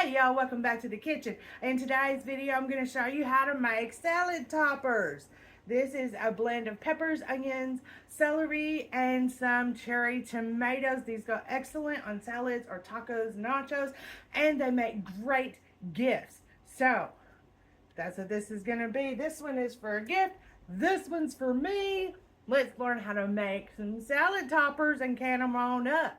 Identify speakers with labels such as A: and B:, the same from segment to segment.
A: Hey y'all, welcome back to the kitchen. In today's video, I'm going to show you how to make salad toppers. This is a blend of peppers, onions, celery, and some cherry tomatoes. These go excellent on salads or tacos, nachos, and they make great gifts. So, that's what this is going to be. This one is for a gift. This one's for me. Let's learn how to make some salad toppers and can them on up.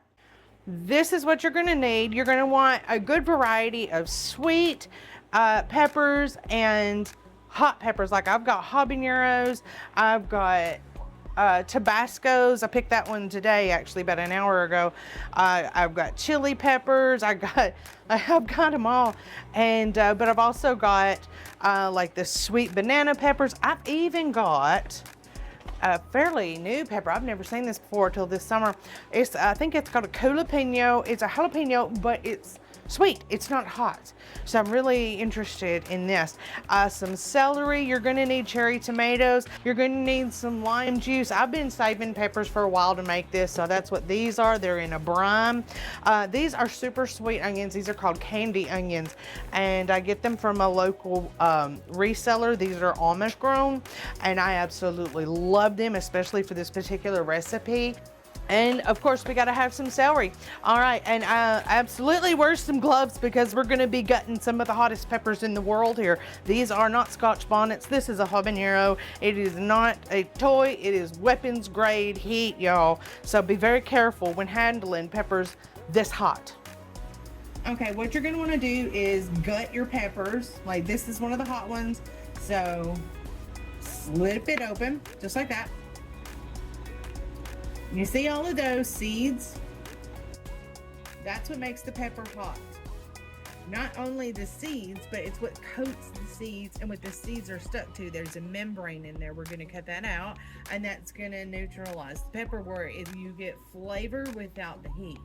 A: This is what you're going to need. You're going to want a good variety of sweet peppers and hot peppers. Like I've got habaneros, I've got Tabascos. I picked that one today, actually, about an hour ago. I've got chili peppers. I've got them all. And but I've also got like the sweet banana peppers. I've even got a fairly new pepper. I've never seen this before till this summer. I think it's called a jalapeno. It's a jalapeno, but it's sweet. It's not hot. So I'm really interested in this. Some celery. You're going to need cherry tomatoes. You're going to need some lime juice. I've been saving peppers for a while to make this, so that's what these are. They're in a brine. These are super sweet onions. These are called candy onions, and I get them from a local reseller. These are Amish grown, and I absolutely love them, especially for this particular recipe. And of course, we got to have some celery. All right, and absolutely wear some gloves because we're going to be gutting some of the hottest peppers in the world here. These are not Scotch bonnets. This is a habanero. It is not a toy. It is weapons grade heat, y'all. So be very careful when handling peppers this hot. Okay, what you're going to want to do is gut your peppers. Like this is one of the hot ones. So slip it open just like that. You see all of those seeds? That's what makes the pepper hot. Not only the seeds, but it's what coats the seeds and what the seeds are stuck to. There's a membrane in there. We're going to cut that out, and that's going to neutralize the pepper where if you get flavor without the heat.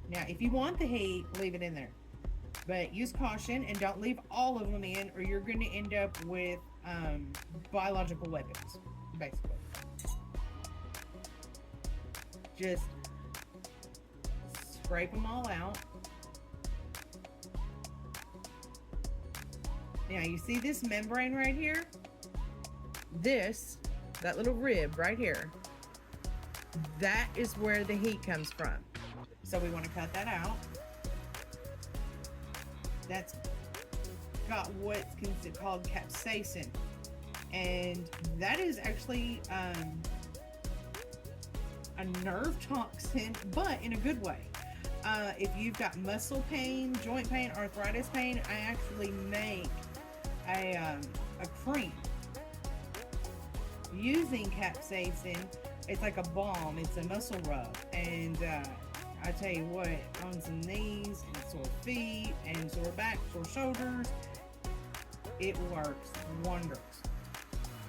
A: Now, if you want the heat, leave it in there. But use caution and don't leave all of them in, or you're going to end up with biological weapons, basically. Just scrape them all out. Now you see this membrane right here? That little rib right here, that is where the heat comes from. So we want to cut that out. That's got what's called capsaicin. And that is actually a nerve toxin, but in a good way. If you've got muscle pain, joint pain, arthritis pain, I actually make a cream using capsaicin. It's like a balm. It's a muscle rub, and I tell you what, on some knees and sore feet and sore back, sore shoulders, it works wonders.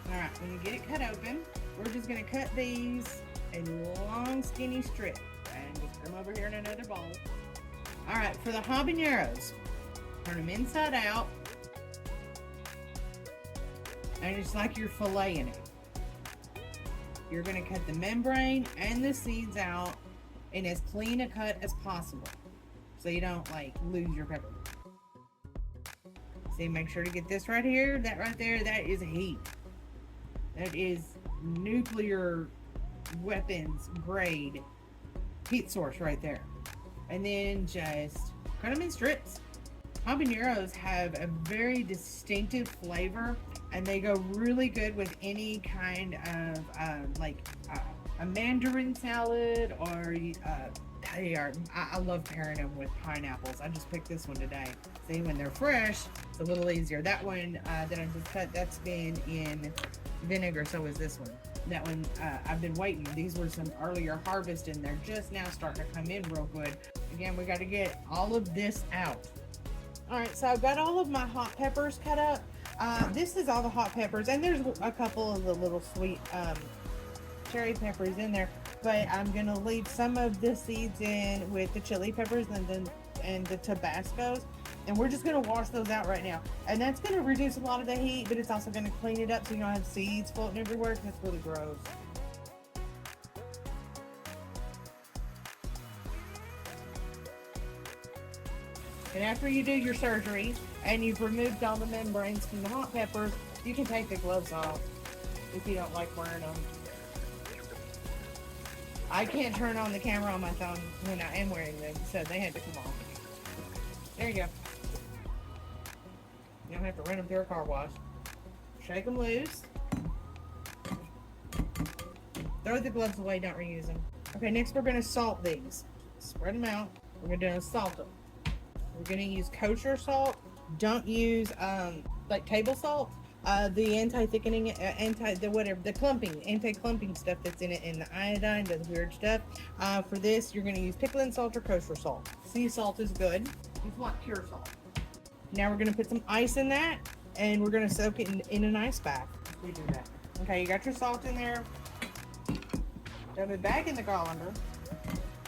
A: All right, when you get it cut open, we're just going to cut these a long skinny strip and just put them over here in another bowl. All right, for the habaneros, turn them inside out, and it's like you're filleting it. You're going to cut the membrane and the seeds out in as clean a cut as possible, so you don't like lose your pepper. See, make sure to get this right here, that right there. That is heat. That is nuclear weapons grade heat source right there. And then just cut them in strips. Habaneros have a very distinctive flavor, and they go really good with any kind of a mandarin salad, or I love pairing them with pineapples. I just picked this one today. See, when they're fresh, it's a little easier. That one that I just cut, that's been in vinegar, so is this one. That one, I've been waiting. These were some earlier harvest, and they're just now starting to come in real good. Again, we got to get all of this out. All right, so I've got all of my hot peppers cut up. This is all the hot peppers, and there's a couple of the little sweet cherry peppers in there, but I'm going to leave some of the seeds in with the chili peppers and the Tabascos. And we're just going to wash those out right now. And that's going to reduce a lot of the heat, but it's also going to clean it up so you don't have seeds floating everywhere, because that's really gross. And after you do your surgery and you've removed all the membranes from the hot peppers, you can take the gloves off if you don't like wearing them. I can't turn on the camera on my phone when I am wearing them, so they had to come off. There you go. You don't have to run them through a car wash. Shake them loose. Throw the gloves away, don't reuse them. Okay, next we're gonna salt these. Spread them out. We're gonna salt them. We're gonna use kosher salt. Don't use like table salt. The anti-thickening, the clumping, anti-clumping stuff that's in it, and the iodine does weird stuff. For this, you're gonna use pickling salt or kosher salt. Sea salt is good. You want pure salt. Now we're gonna put some ice in that, and we're gonna soak it in an ice bath. We do that. Okay, you got your salt in there. Dump it back in the colander,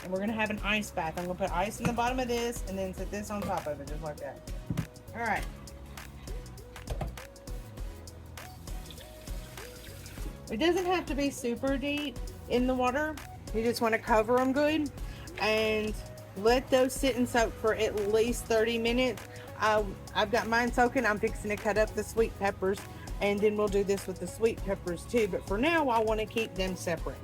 A: and we're gonna have an ice bath. I'm gonna put ice in the bottom of this, and then set this on top of it, just like that. All right. It doesn't have to be super deep in the water. You just want to cover them good and let those sit and soak for at least 30 minutes. I've got mine soaking. I'm fixing to cut up the sweet peppers, and then we'll do this with the sweet peppers too. But for now, I want to keep them separate.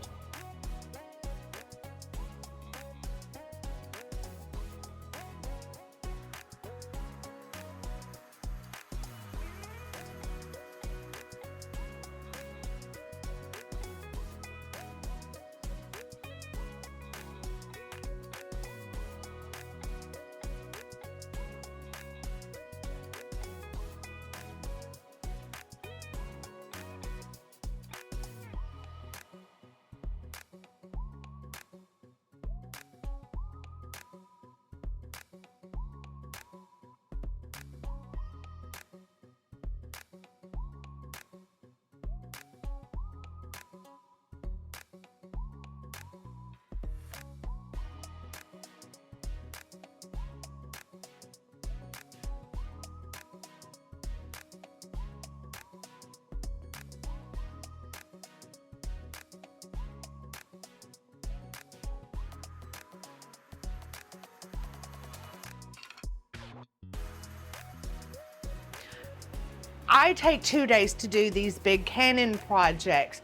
A: I take 2 days to do these big cannon projects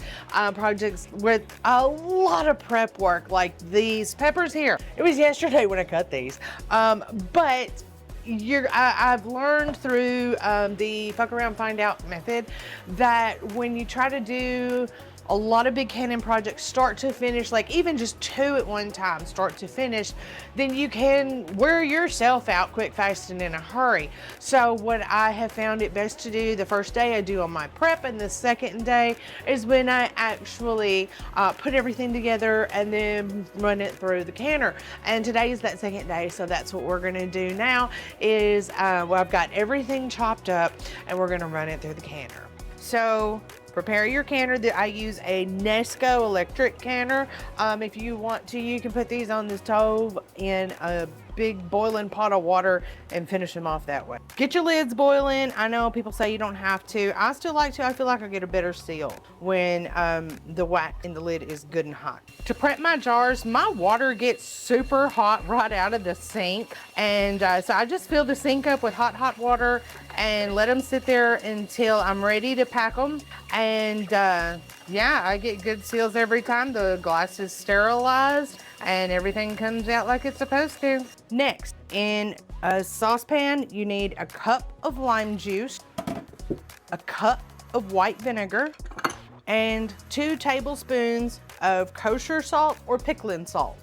A: with a lot of prep work, like these peppers here. It was yesterday when I cut these, but I've learned through the fuck around find out method that when you try to do a lot of big cannon projects start to finish, like even just 2 at one time start to finish, then you can wear yourself out quick, fast, and in a hurry. So what I have found it best to do, the first day I do on my prep, and the second day is when I actually put everything together and then run it through the canner. And today is that second day, so that's what we're gonna do now is, well, I've got everything chopped up and we're gonna run it through the canner. So prepare your canner. I use a Nesco electric canner. If you want to, you can put these on the stove in a big boiling pot of water and finish them off that way. Get your lids boiling. I know people say you don't have to. I still like to. I feel like I get a better seal when the wax in the lid is good and hot. To prep my jars, my water gets super hot right out of the sink. And so I just fill the sink up with hot water and let them sit there until I'm ready to pack them. And yeah, I get good seals every time. The glass is sterilized and everything comes out like it's supposed to. Next, in a saucepan, you need a cup of lime juice, a cup of white vinegar, and 2 tablespoons of kosher salt or pickling salt.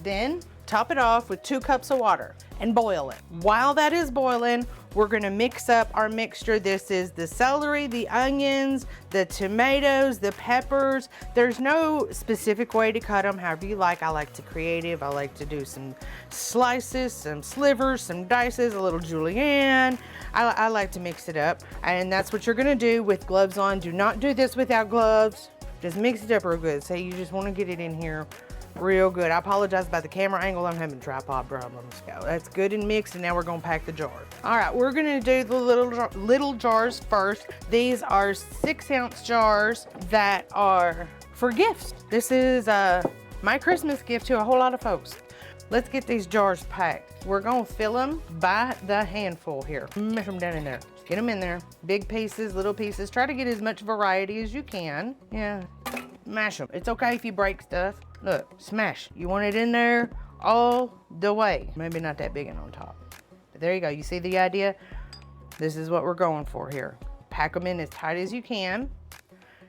A: Then top it off with 2 cups of water and boil it. While that is boiling, we're gonna mix up our mixture. This is the celery, the onions, the tomatoes, the peppers. There's no specific way to cut them, however you like. I like to creative. I like to do some slices, some slivers, some dices, a little julienne. I like to mix it up, and that's what you're gonna do with gloves on. Do not do this without gloves. Just mix it up real good. So you just wanna get it in here real good. I apologize about the camera angle. I'm having tripod problems. That's good and mixed, and now we're gonna pack the jar. All right, we're gonna do the little jars first. These are 6-ounce jars that are for gifts. This is my Christmas gift to a whole lot of folks. let's get these jars packed. We're gonna fill them by the handful here. Mash them down in there. Get them in there. Big pieces, little pieces. Try to get as much variety as you can. Yeah, mash them. It's okay if you break stuff. Look, smash. You want it in there all the way. Maybe not that big and on top. But there you go. You see the idea? This is what we're going for here. Pack them in as tight as you can.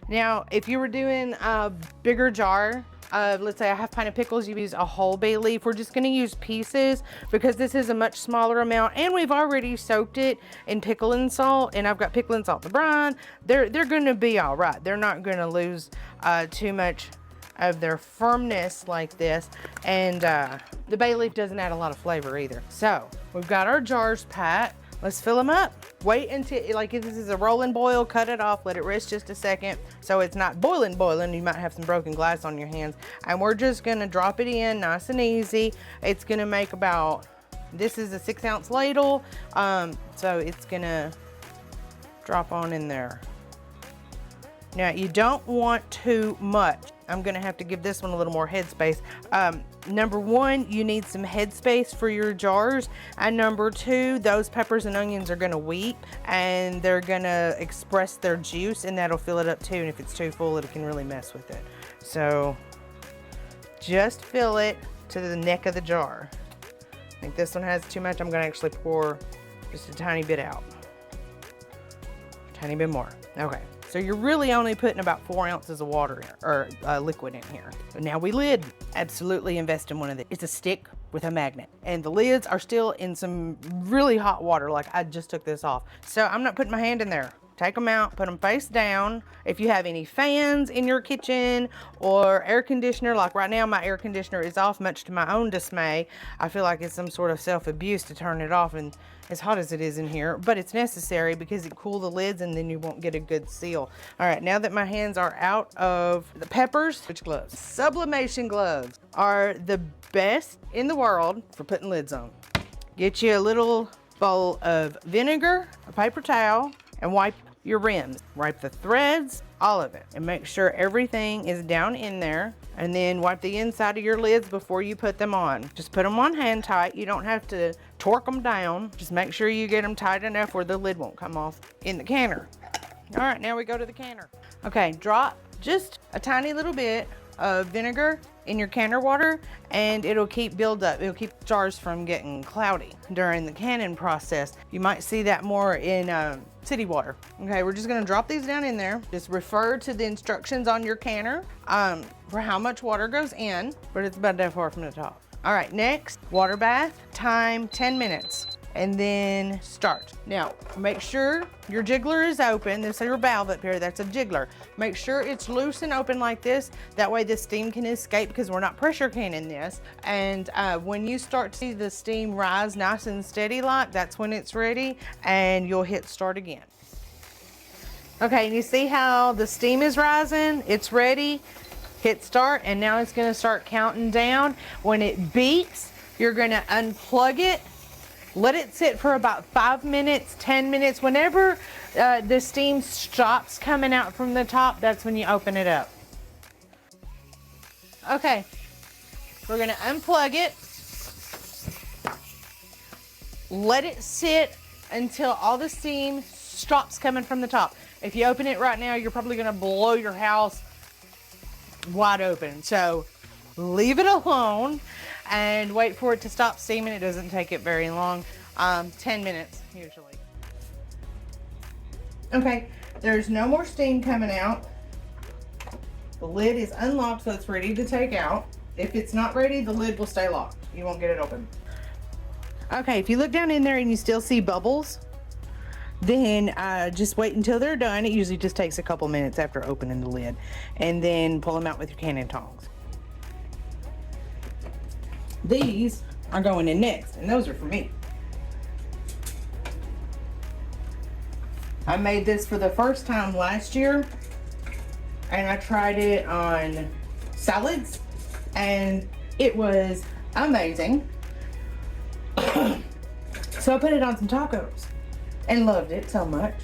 A: Now, if you were doing a bigger jar, let's say a half pint of pickles, you use a whole bay leaf. We're just gonna use pieces because this is a much smaller amount, and we've already soaked it in pickle and salt, and I've got pickle and salt the brine. They're gonna be all right. They're not gonna lose too much of their firmness like this, and the bay leaf doesn't add a lot of flavor either. So we've got our jars packed. Let's fill them up. Wait until, like if this is a rolling boil, cut it off, let it rest just a second so it's not boiling. You might have some broken glass on your hands. And we're just gonna drop it in nice and easy. It's gonna make about, this is a 6-ounce ladle, so it's gonna drop on in there. Now you don't want too much. I'm gonna have to give this one a little more headspace. Number one, you need some headspace for your jars. And number two, those peppers and onions are gonna weep and they're gonna express their juice, and that'll fill it up too. And if it's too full, it can really mess with it. So just fill it to the neck of the jar. I think this one has too much. I'm gonna actually pour just a tiny bit out. Tiny bit more. Okay. So you're really only putting about 4 ounces of water in, or liquid in here. So now we lid. Absolutely invest in one of these. It's a stick with a magnet, and the lids are still in some really hot water. Like I just took this off. So I'm not putting my hand in there. Take them out, put them face down. If you have any fans in your kitchen or air conditioner, like right now my air conditioner is off, much to my own dismay. I feel like it's some sort of self-abuse to turn it off, and as hot as it is in here, but it's necessary because it cools the lids and then you won't get a good seal. All right, now that my hands are out of the peppers, which gloves? Sublimation gloves are the best in the world for putting lids on. Get you a little bowl of vinegar, a paper towel, and wipe your rims. Wipe the threads, all of it, and make sure everything is down in there. And then wipe the inside of your lids before you put them on. Just put them on hand tight. You don't have to torque them down. Just make sure you get them tight enough where the lid won't come off in the canner. All right, now we go to the canner. Okay, drop just a tiny little bit of vinegar in your canner water, and it'll keep build up. It'll keep jars from getting cloudy during the canning process. You might see that more in city water. Okay, we're just gonna drop these down in there. Just refer to the instructions on your canner for how much water goes in, but it's about that far from the top. All right, next, water bath, time 10 minutes. And then start. Now, make sure your jiggler is open. There's your valve up here, that's a jiggler. Make sure it's loose and open like this. That way the steam can escape because we're not pressure canning this. And when you start to see the steam rise nice and steady like, that's when it's ready, and you'll hit start again. Okay, and you see how the steam is rising? It's ready. Hit start, and now it's gonna start counting down. When it beeps, you're gonna unplug it. Let it sit for about 5 minutes, 10 minutes. Whenever the steam stops coming out from the top, that's when you open it up. Okay, we're gonna unplug it. Let it sit until all the steam stops coming from the top. If you open it right now, you're probably gonna blow your house wide open. So leave it alone and wait for it to stop steaming. It doesn't take it very long, 10 minutes usually. Okay, there's no more steam coming out. The lid is unlocked, so it's ready to take out. If it's not ready, the lid will stay locked. You won't get it open. Okay, if you look down in there and you still see bubbles, then just wait until they're done. It usually just takes a couple minutes after opening the lid, and then pull them out with your canning tongs. These are going in next, and those are for me. I made this for the first time last year, and I tried it on salads, and it was amazing. So I put it on some tacos and loved it so much.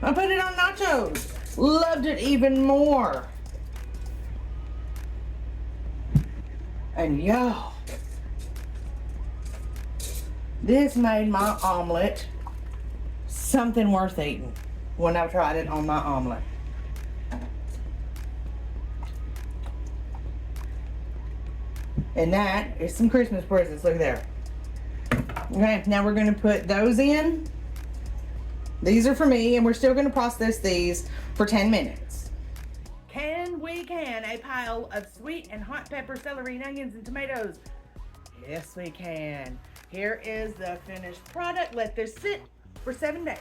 A: I put it on nachos, loved it even more. And yo, This made my omelet something worth eating when I tried it on my omelet. And that is some Christmas presents. Look there. Okay, now we're going to put those in. These are for me, and we're still going to process these for 10 minutes. Can we can a pile of sweet and hot pepper, celery, and onions and tomatoes? Yes, we can. Here is the finished product. Let this sit for 7 days.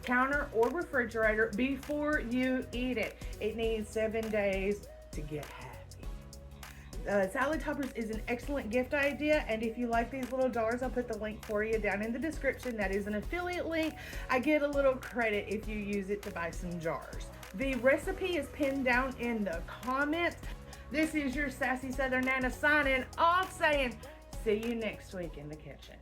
A: Counter or refrigerator before you eat it. It needs 7 days to get happy. Salad toppers is an excellent gift idea, and if you like these little jars, I'll put the link for you down in the description. That is an affiliate link. I get a little credit if you use it to buy some jars. The recipe is pinned down in the comments. This is your Sassy Southern Nana signing off saying, see you next week in the kitchen.